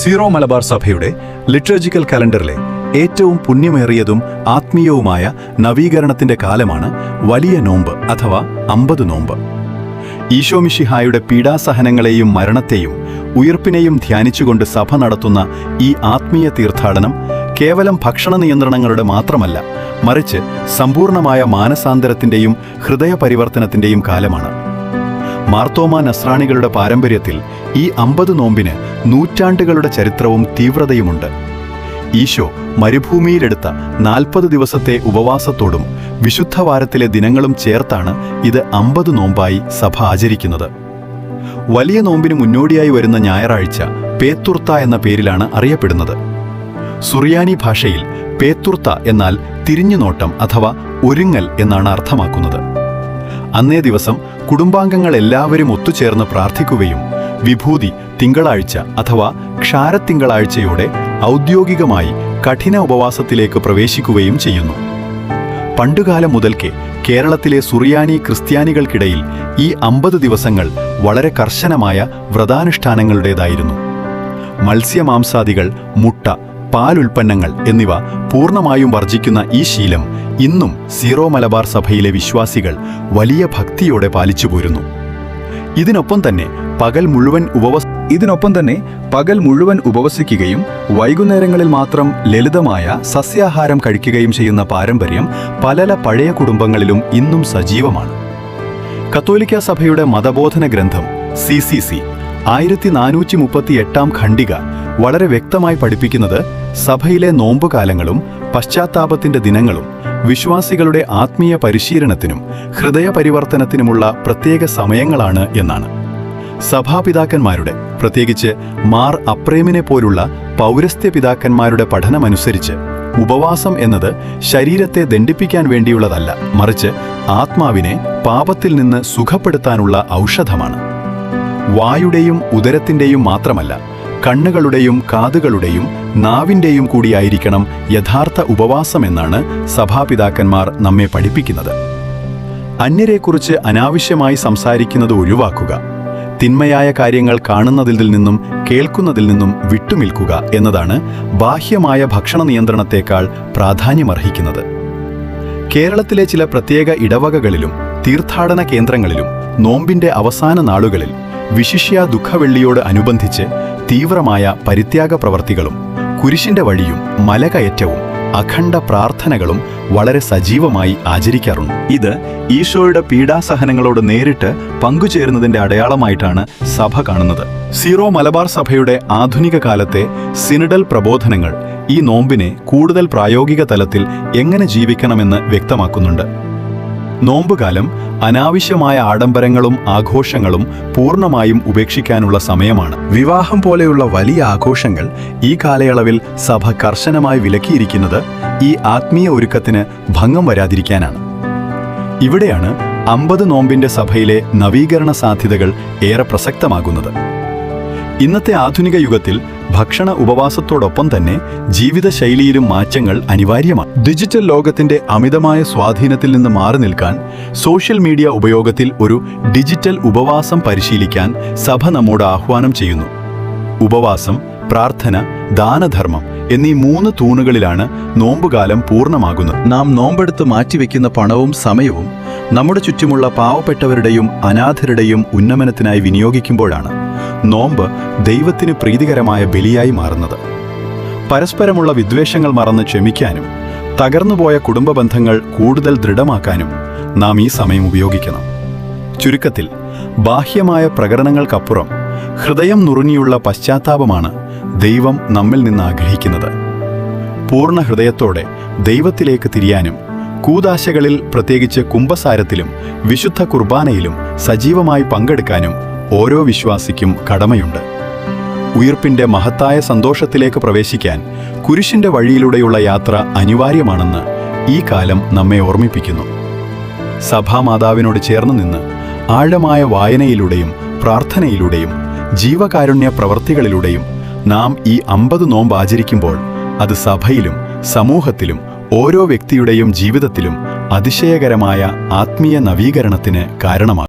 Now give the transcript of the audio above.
Zero Malabar സഭയുടെ liturgical കലണ്ടറിലെ ഏറ്റവും പുണ്യമേറിയതും ആത്മീയവുമായ നവീകരണത്തിന്റെ കാലമാണ് വലിയ നോമ്പ് അഥവാ 50 നോമ്പ്. ഈശോമിശിഹായുടെ പീഡാസഹനങ്ങളെയും മരണത്തെയും ഉയിർപ്പിനെയും ധ്യാനിച്ചുകൊണ്ട് സഭ നടത്തുന്ന ഈ ആത്മീയ തീർത്ഥാടനം കേവലം ഭക്ഷണ നിയന്ത്രണങ്ങളുടെ മാത്രമല്ല, മറിച്ച് സമ്പൂർണമായ മാനസാന്തരത്തിന്റെയും ഹൃദയപരിവർത്തനത്തിന്റെയും കാലമാണ്. മാർത്തോമാ നസ്രാണികളുടെ പാരമ്പര്യത്തിൽ ഈ 50 നോമ്പിന് നൂറ്റാണ്ടുകളുടെ ചരിത്രവും തീവ്രതയുമുണ്ട്. ഈശോ മരുഭൂമിയിലെടുത്ത 40 ദിവസത്തെ ഉപവാസത്തോടും വിശുദ്ധവാരത്തിലെ ദിനങ്ങളും ചേർത്താണ് ഇത് 50 നോമ്പായി സഭ ആചരിക്കുന്നത്. വലിയ നോമ്പിന് മുന്നോടിയായി വരുന്ന ഞായറാഴ്ച പേത്തുർത്ത എന്ന പേരിലാണ് അറിയപ്പെടുന്നത്. സുറിയാനി ഭാഷയിൽ പേത്തുർത്ത എന്നാൽ തിരിഞ്ഞുനോട്ടം അഥവാ ഒരുങ്ങൽ എന്നാണ് അർത്ഥമാക്കുന്നത്. അന്നേ ദിവസം കുടുംബാംഗങ്ങൾ എല്ലാവരും ഒത്തുചേർന്ന് പ്രാർത്ഥിക്കുകയും വിഭൂതി തിങ്കളാഴ്ച അഥവാ ക്ഷാരത്തിങ്കളാഴ്ചയോടെ ഔദ്യോഗികമായി കഠിന ഉപവാസത്തിലേക്ക് പ്രവേശിക്കുകയും ചെയ്യുന്നു. പണ്ടുകാലം മുതൽക്കേ കേരളത്തിലെ സുറിയാനി ക്രിസ്ത്യാനികൾക്കിടയിൽ ഈ 50 ദിവസങ്ങൾ വളരെ കർശനമായ വ്രതാനുഷ്ഠാനങ്ങളുടേതായിരുന്നു. മത്സ്യമാംസാദികൾ, മുട്ട, പാലുൽപ്പന്നങ്ങൾ എന്നിവ പൂർണ്ണമായും വർജിക്കുന്ന ഈ ശീലം ഇന്നും സീറോ മലബാർ സഭയിലെ വിശ്വാസികൾ വലിയ ഭക്തിയോടെ പാലിച്ചു പോരുന്നു. ഇതിനൊപ്പം തന്നെ പകൽ മുഴുവൻ ഉപവസിക്കുകയും വൈകുന്നേരങ്ങളിൽ മാത്രം ലളിതമായ സസ്യാഹാരം കഴിക്കുകയും ചെയ്യുന്ന പാരമ്പര്യം പല പഴയ കുടുംബങ്ങളിലും ഇന്നും സജീവമാണ്. കത്തോലിക്ക സഭയുടെ മതബോധന ഗ്രന്ഥം CCC 1438 ഖണ്ഡിക വളരെ വ്യക്തമായി പഠിപ്പിക്കുന്നത് സഭയിലെ നോമ്പുകാലങ്ങളും പശ്ചാത്താപത്തിന്റെ ദിനങ്ങളും വിശ്വാസികളുടെ ആത്മീയ പരിശീലനത്തിനും ഹൃദയപരിവർത്തനത്തിനുമുള്ള പ്രത്യേക സമയങ്ങളാണ് എന്നാണ്. സഭാപിതാക്കന്മാരുടെ, പ്രത്യേകിച്ച് മാർ അപ്രേമിനെ പോലുള്ള പൗരസ്ത്യ പിതാക്കന്മാരുടെ പഠനമനുസരിച്ച് ഉപവാസം എന്നത് ശരീരത്തെ ദണ്ഡിപ്പിക്കാൻ വേണ്ടിയുള്ളതല്ല, മറിച്ച് ആത്മാവിനെ പാപത്തിൽ നിന്ന് സുഖപ്പെടുത്താനുള്ള ഔഷധമാണ്. വായുടെയും ഉദരത്തിന്റെയും മാത്രമല്ല, കണ്ണുകളുടെയും കാതുകളുടെയും നാവിന്റെയും കൂടിയായിരിക്കണം യഥാർത്ഥ ഉപവാസമെന്നാണ് സഭാപിതാക്കന്മാർ നമ്മെ പഠിപ്പിക്കുന്നത്. അന്യരെക്കുറിച്ച് അനാവശ്യമായി സംസാരിക്കുന്നത് ഒഴിവാക്കുക, തിന്മയായ കാര്യങ്ങൾ കാണുന്നതിൽ നിന്നും കേൾക്കുന്നതിൽ നിന്നും വിട്ടുനിൽക്കുക എന്നതാണ് ബാഹ്യമായ ഭക്ഷണ നിയന്ത്രണത്തേക്കാൾ പ്രാധാന്യമർഹിക്കുന്നത്. കേരളത്തിലെ ചില പ്രത്യേക ഇടവകകളിലും തീർത്ഥാടന കേന്ദ്രങ്ങളിലും നോമ്പിന്റെ അവസാന നാളുകളിൽ വിശിഷ്യ ദുഃഖവെള്ളിയോട് അനുബന്ധിച്ച് തീവ്രമായ പരിത്യാഗ പ്രവർത്തികളും കുരിശിന്റെ വഴിയും മലകയറ്റവും അഖണ്ഡ പ്രാർത്ഥനകളും വളരെ സജീവമായി ആചരിക്കാറുണ്ട്. ഇത് ഈശോയുടെ പീഡാസഹനങ്ങളോട് നേരിട്ട് പങ്കുചേരുന്നതിന്റെ അടയാളമായിട്ടാണ് സഭ കാണുന്നത്. സീറോ മലബാർ സഭയുടെ ആധുനിക കാലത്തെ സിനഡൽ പ്രബോധനങ്ങൾ ഈ നോമ്പിനെ കൂടുതൽ പ്രായോഗിക തലത്തിൽ എങ്ങനെ ജീവിക്കണമെന്ന് വ്യക്തമാക്കുന്നുണ്ട്. നോമ്പുകാലം അനാവശ്യമായ ആഡംബരങ്ങളും ആഘോഷങ്ങളും പൂർണ്ണമായും ഉപേക്ഷിക്കാനുള്ള സമയമാണ്. വിവാഹം പോലെയുള്ള വലിയ ആഘോഷങ്ങൾ ഈ കാലയളവിൽ സഭ കർശനമായി വിലക്കിയിരിക്കുന്നത് ഈ ആത്മീയ ഒരുക്കത്തിന് ഭംഗം വരാതിരിക്കാനാണ്. ഇവിടെയാണ് 50 നോമ്പിന്റെ സഭയിലെ നവീകരണ സാധ്യതകൾ ഏറെ പ്രസക്തമാകുന്നത്. ഇന്നത്തെ ആധുനിക യുഗത്തിൽ ഭക്ഷണ ഉപവാസത്തോടൊപ്പം തന്നെ ജീവിതശൈലിയിലും മാറ്റങ്ങൾ അനിവാര്യമാണ്. ഡിജിറ്റൽ ലോകത്തിന്റെ അമിതമായ സ്വാധീനത്തിൽ നിന്ന് മാറി നിൽക്കാൻ സോഷ്യൽ മീഡിയ ഉപയോഗത്തിൽ ഒരു ഡിജിറ്റൽ ഉപവാസം പരിശീലിക്കാൻ സഭ നമ്മോട് ആഹ്വാനം ചെയ്യുന്നു. ഉപവാസം, പ്രാർത്ഥന, ദാനധർമ്മം എന്നീ 3 തൂണുകളിലാണ് നോമ്പുകാലം പൂർണ്ണമാകുന്നത്. നാം നോമ്പെടുത്ത് മാറ്റിവെക്കുന്ന പണവും സമയവും നമ്മുടെ ചുറ്റുമുള്ള പാവപ്പെട്ടവരുടെയും അനാഥരുടെയും ഉന്നമനത്തിനായി വിനിയോഗിക്കുമ്പോഴാണ് നോമ്പ് ദൈവത്തിന് പ്രീതികരമായ ബലിയായി മാറുന്നത്. പരസ്പരമുള്ള വിദ്വേഷങ്ങൾ മറന്ന് ക്ഷമിക്കാനും തകർന്നുപോയ കുടുംബ ബന്ധങ്ങൾ കൂടുതൽ ദൃഢമാക്കാനും നാം ഈ സമയം ഉപയോഗിക്കണം. ചുരുക്കത്തിൽ, ബാഹ്യമായ പ്രകടനങ്ങൾക്കപ്പുറം ഹൃദയം നുറുങ്ങിയുള്ള പശ്ചാത്താപമാണ് ദൈവം നമ്മിൽ നിന്ന് ആഗ്രഹിക്കുന്നത്. പൂർണ്ണ ഹൃദയത്തോടെ ദൈവത്തിലേക്ക് തിരിയാനും കൂദാശകളിൽ, പ്രത്യേകിച്ച് കുംഭസാരത്തിലും വിശുദ്ധ കുർബാനയിലും സജീവമായി പങ്കെടുക്കാനും ഓരോ വിശ്വാസിക്കും കടമയുണ്ട്. ഉയിർപ്പിന്റെ മഹത്തായ സന്തോഷത്തിലേക്ക് പ്രവേശിക്കാൻ കുരിശിന്റെ വഴിയിലൂടെയുള്ള യാത്ര അനിവാര്യമാണെന്ന് ഈ കാലം നമ്മെ ഓർമ്മിപ്പിക്കുന്നു. സഭാമാതാവിനോട് ചേർന്ന് നിന്ന് ആഴമായ വായനയിലൂടെയും പ്രാർത്ഥനയിലൂടെയും ജീവകാരുണ്യ പ്രവർത്തികളിലൂടെയും നാം ഈ 50 നോമ്പ് ആചരിക്കുമ്പോൾ അത് സഭയിലും സമൂഹത്തിലും ഓരോ വ്യക്തിയുടെയും ജീവിതത്തിലും അതിശയകരമായ ആത്മീയ നവീകരണത്തിന് കാരണമാകും.